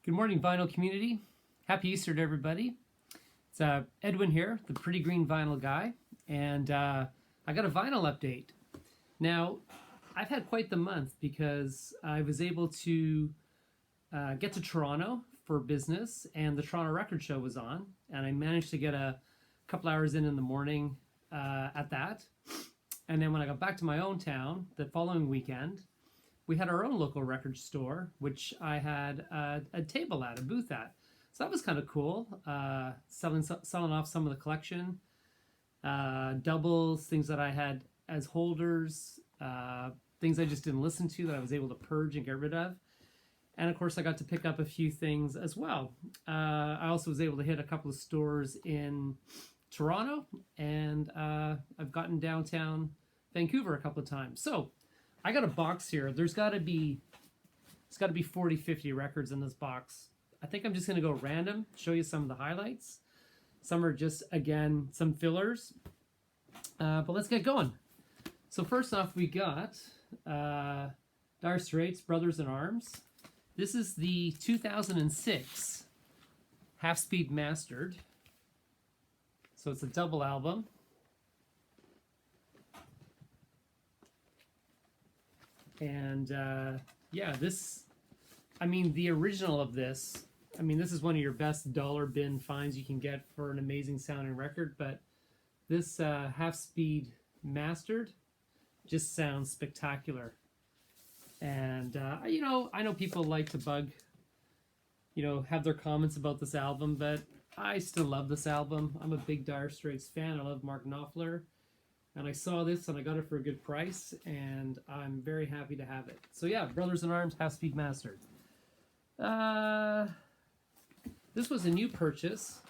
Good morning, vinyl community. Happy Easter to everybody. It's Edwin here, the Pretty Green Vinyl Guy, and I got a vinyl update. Now, I've had quite the month because I was able to get to Toronto for business, and the Toronto Record Show was on, and I managed to get a couple hours in the morning at that. And then when I got back to my own town the following weekend, we had our own local record store, which I had a table at, a booth at. So that was kind of cool, selling off some of the collection, doubles, things that I had as holders, things I just didn't listen to that I was able to purge and get rid of. And of course, I got to pick up a few things as well. I also was able to hit a couple of stores in Toronto, and I've gotten downtown Vancouver a couple of times. So I got a box here. It's got to be 40, 50 records in this box. I think I'm just going to go random, show you some of the highlights. Some are just, again, some fillers. But let's get going. So first off, we got Dire Straits, Brothers in Arms. This is the 2006 Half Speed Mastered. So it's a double album. And yeah, the original of this, this is one of your best dollar bin finds you can get for an amazing sounding record, but this Half Speed Mastered just sounds spectacular. And, I know people like to have their comments about this album, but I still love this album. I'm a big Dire Straits fan. I love Mark Knopfler. And I saw this and I got it for a good price, and I'm very happy to have it. So yeah, Brothers in Arms, Half Speed Mastered. This was a new purchase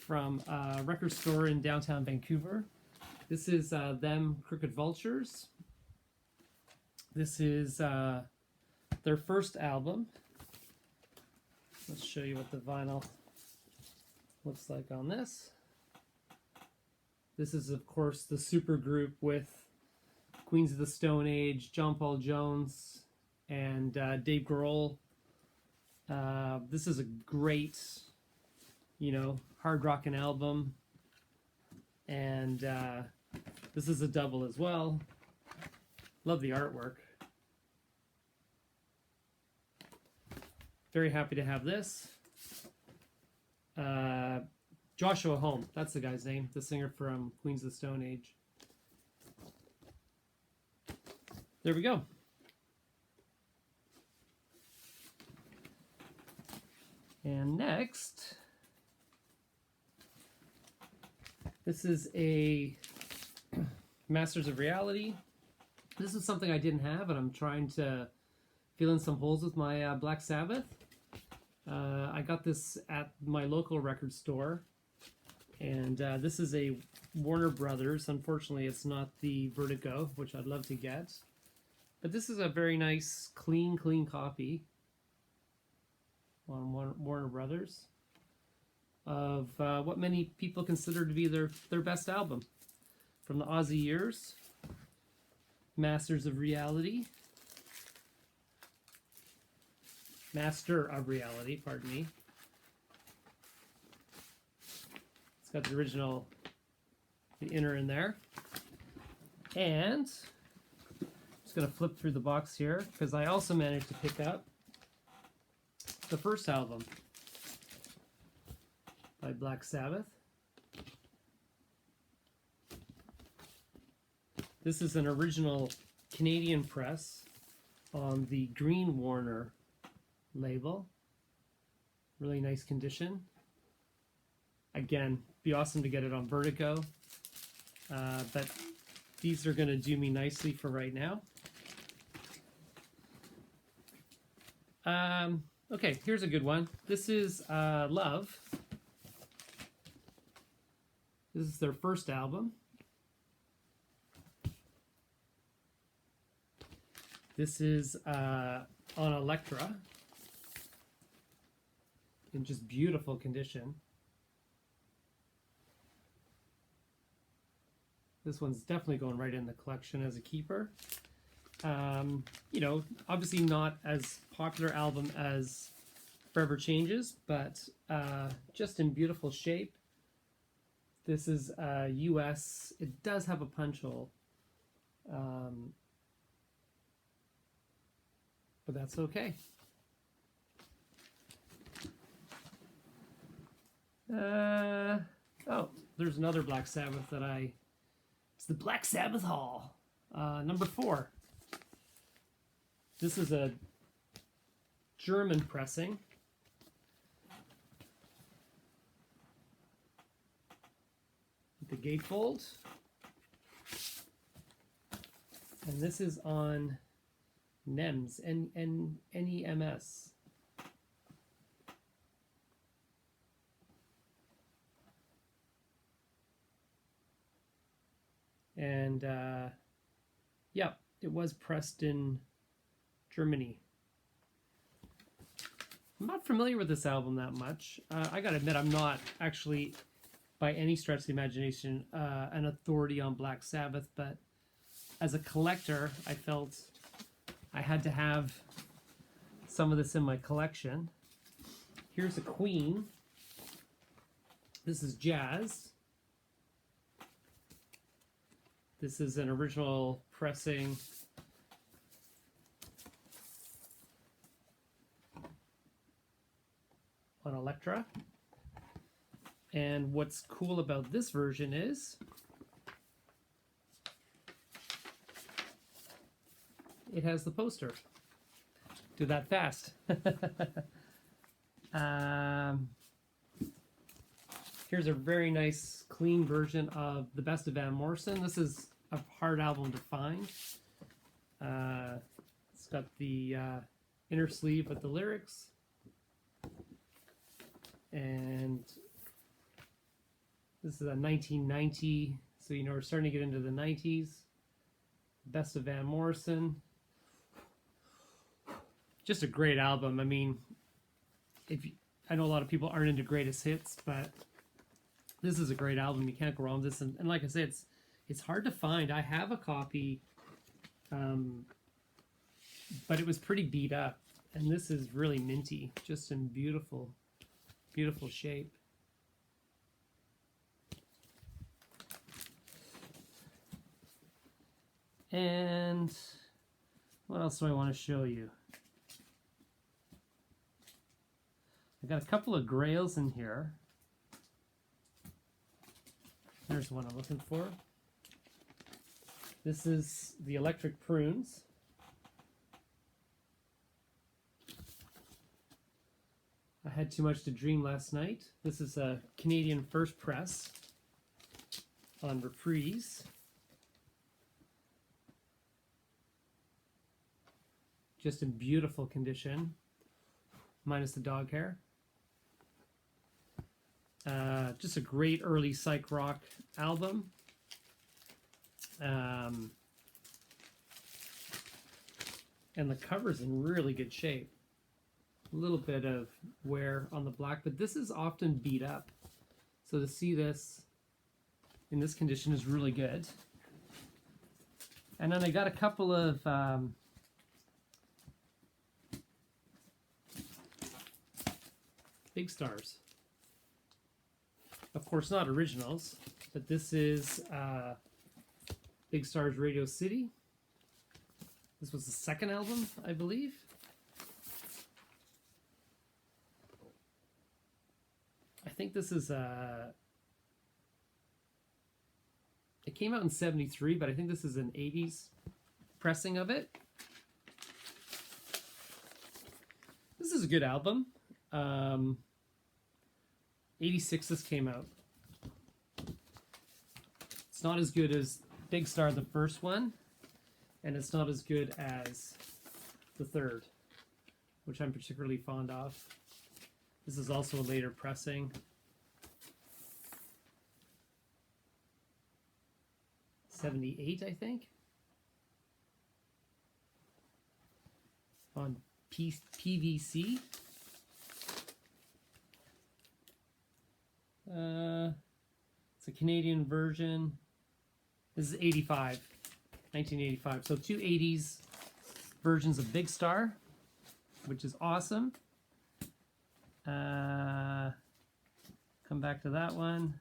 from a record store in downtown Vancouver. This is them, Crooked Vultures. This is their first album. Let's show you what the vinyl looks like on this. This is, of course, the super group with Queens of the Stone Age, John Paul Jones, and Dave Grohl. This is a great, hard rockin' album. And this is a double as well. Love the artwork. Very happy to have this. Joshua Home, that's the guy's name, the singer from Queens of the Stone Age. There we go. And next, this is a Masters of Reality. This is something I didn't have, and I'm trying to fill in some holes with my Black Sabbath. I got this at my local record store. And this is a Warner Brothers. Unfortunately, it's not the Vertigo, which I'd love to get. But this is a very nice, clean copy on Warner Brothers of what many people consider to be their best album. From the Aussie years, Masters of Reality. Master of Reality, pardon me. Got the original, the inner in there. And I'm just going to flip through the box here because I also managed to pick up the first album by Black Sabbath. This is an original Canadian press on the Green Warner label. Really nice condition. Again, be awesome to get it on Vertigo, but these are going to do me nicely for right now. Okay, here's a good one. This is Love. This is their first album. This is on Elektra in just beautiful condition. This one's definitely going right in the collection as a keeper. Obviously not as popular album as Forever Changes, but just in beautiful shape. This is US. It does have a punch hole, but that's okay. Oh, there's another Black Sabbath that it's the Black Sabbath Hall, number 4. This is a German pressing. The gatefold. And this is on NEMS, NEMS. And yeah, it was pressed in Germany. I'm not familiar with this album that much. I gotta admit, I'm not actually, by any stretch of the imagination, an authority on Black Sabbath, but as a collector, I felt I had to have some of this in my collection. Here's a Queen. This is Jazz. This is an original pressing. On Elektra. And what's cool about this version is it has the poster. Do that fast. Here's a very nice, clean version of The Best of Van Morrison. This is a hard album to find. It's got the inner sleeve with the lyrics. And this is a 1990, so you know we're starting to get into the 90s. Best of Van Morrison. Just a great album. I mean, I know a lot of people aren't into greatest hits, but this is a great album. You can't go wrong with this. And like I said, it's hard to find. I have a copy, but it was pretty beat up. And this is really minty, just in beautiful, beautiful shape. And what else do I want to show you? I got a couple of grails in here. There's one I'm looking for. This is the Electric Prunes. I had too much to dream last night. This is a Canadian first press on Reprise. Just in beautiful condition, minus the dog hair. Just a great early psych rock album. And the cover's in really good shape. A little bit of wear on the black, but this is often beat up. So to see this in this condition is really good. And then I got a couple of Big Stars. Of course, not originals, but this is Big Stars Radio City. This was the second album, I believe. I think this is it came out in 73, but I think this is an 80s pressing of it. This is a good album. 86 this came out. It's not as good as Big Star, the first one, and it's not as good as the third, which I'm particularly fond of. This is also a later pressing. 78, I think. On PVC. It's a Canadian version. This is 85, 1985. So two 80s versions of Big Star, which is awesome. Come back to that one.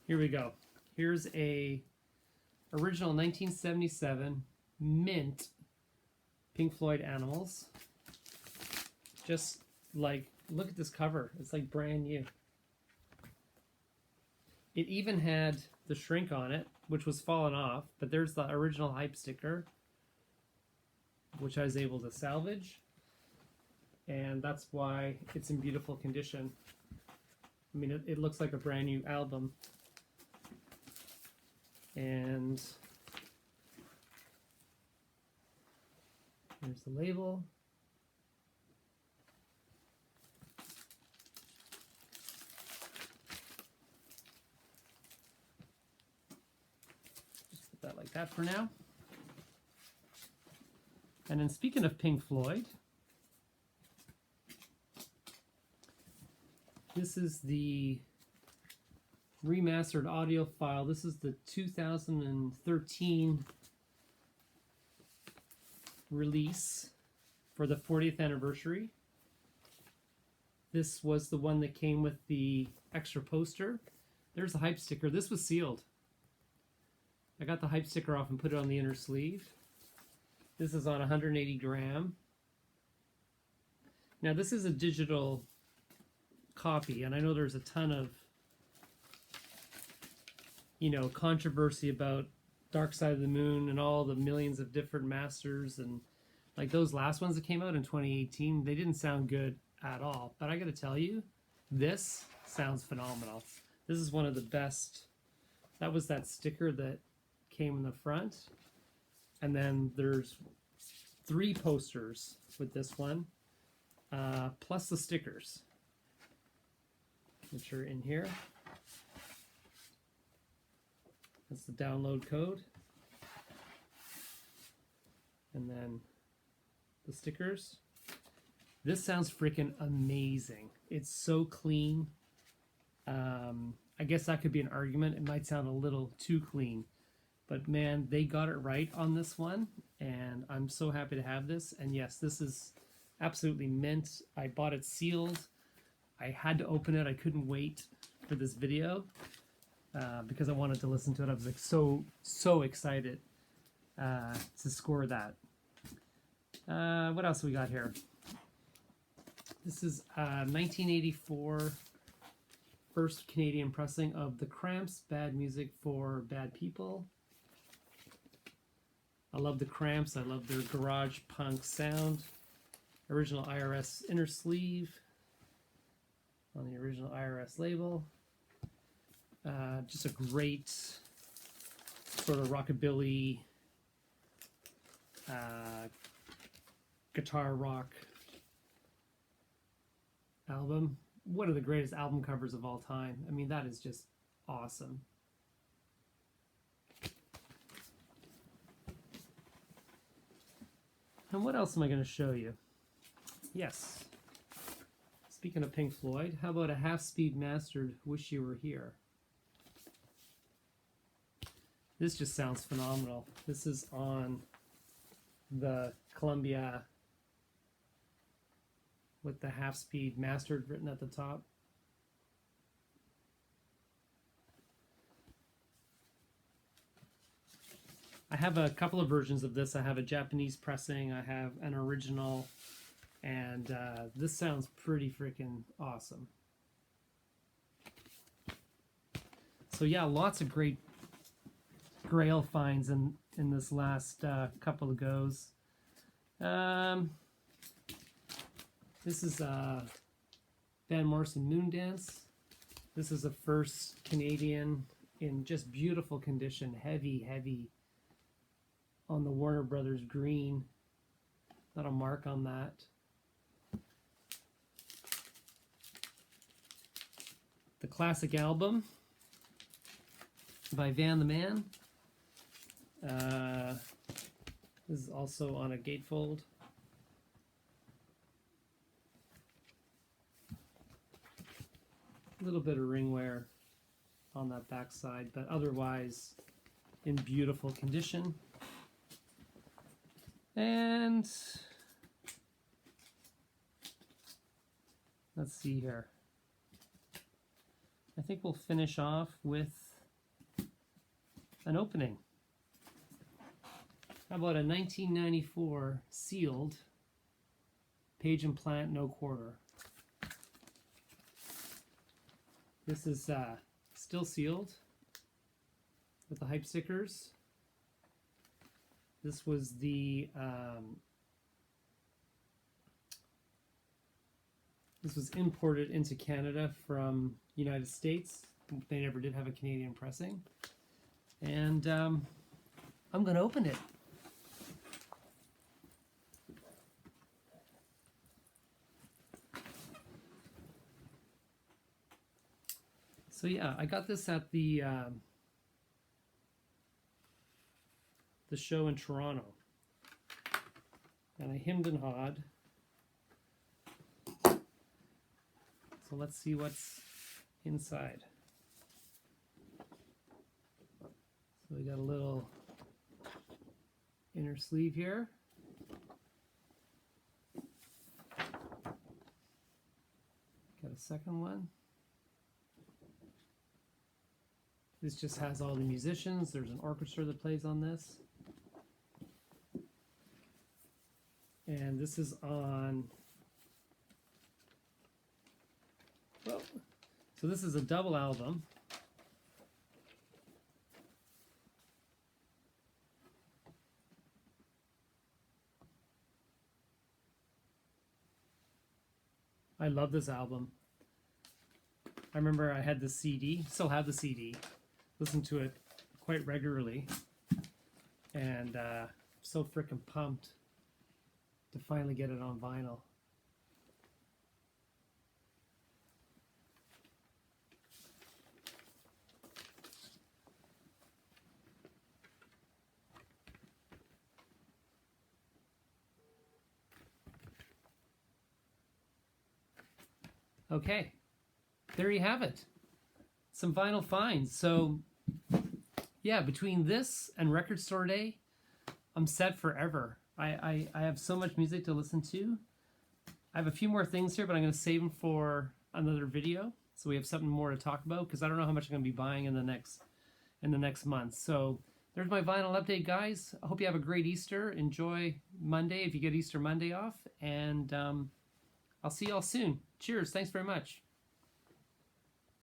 Here we go. Here's a original 1977 mint Pink Floyd Animals. Just like, look at this cover. It's like brand new. It even had the shrink on it, which was fallen off, but there's the original hype sticker, which I was able to salvage. And that's why it's in beautiful condition. I mean, it looks like a brand new album. And here's the label. Just put that like that for now. And then speaking of Pink Floyd, this is the remastered audio file. This is the 2013 release for the 40th anniversary. This was the one that came with the extra poster. There's the hype sticker. This was sealed. I got the hype sticker off and put it on the inner sleeve. This is on 180 gram. Now this is a digital copy, and I know there's a ton of controversy about Dark Side of the Moon and all the millions of different masters, and like those last ones that came out in 2018, they didn't sound good at all. But I gotta tell you, this sounds phenomenal. This is one of the best. That was that sticker that came in the front, and then there's 3 posters with this one, plus the stickers, which are in here. That's the download code. And then the stickers. This sounds freaking amazing. It's so clean. I guess that could be an argument. It might sound a little too clean. But man, they got it right on this one. And I'm so happy to have this. And yes, this is absolutely mint. I bought it sealed. I had to open it. I couldn't wait for this video. Because I wanted to listen to it. I was like so excited to score that. What else we got here? This is 1984 first Canadian pressing of The Cramps, Bad Music for Bad People. I love The Cramps. I love their garage punk sound. Original IRS inner sleeve on the original IRS label. Just a great sort of rockabilly guitar rock album. One of the greatest album covers of all time. I mean, that is just awesome. And what else am I going to show you? Yes. Speaking of Pink Floyd, how about a half-speed mastered Wish You Were Here? This just sounds phenomenal. This is on the Columbia with the half-speed mastered written at the top. I have a couple of versions of this. I have a Japanese pressing, I have an original, and this sounds pretty freaking awesome. So yeah, lots of great Grail finds in this last couple of goes. This is Van Morrison Moondance. This is the first Canadian in just beautiful condition, heavy on the Warner Brothers green. Not a mark on that. The classic album by Van the Man. This is also on a gatefold. A little bit of ring wear on that back side, but otherwise in beautiful condition. And let's see here. I think we'll finish off with an opening. How about a 1994 sealed Page and Plant No Quarter? This is still sealed with the hype stickers. This was the this was imported into Canada from United States. They never did have a Canadian pressing. And I'm going to open it. So yeah, I got this at the show in Toronto. And I hemmed and hawed. So let's see what's inside. So we got a little inner sleeve here. Got a second one. This just has all the musicians. There's an orchestra that plays on this. And this is on, well, so this is a double album. I love this album. I remember I had the CD, still have the CD, listened to it quite regularly, and so freaking pumped to finally get it on vinyl. Okay, there you have it. Some vinyl finds. So yeah, between this and Record Store Day, I'm set forever. I have so much music to listen to. I have a few more things here, but I'm going to save them for another video, so we have something more to talk about, because I don't know how much I'm going to be buying in the next month. So there's my vinyl update, guys. I hope you have a great Easter. Enjoy Monday if you get Easter Monday off, and I'll see y'all soon. Cheers. Thanks very much.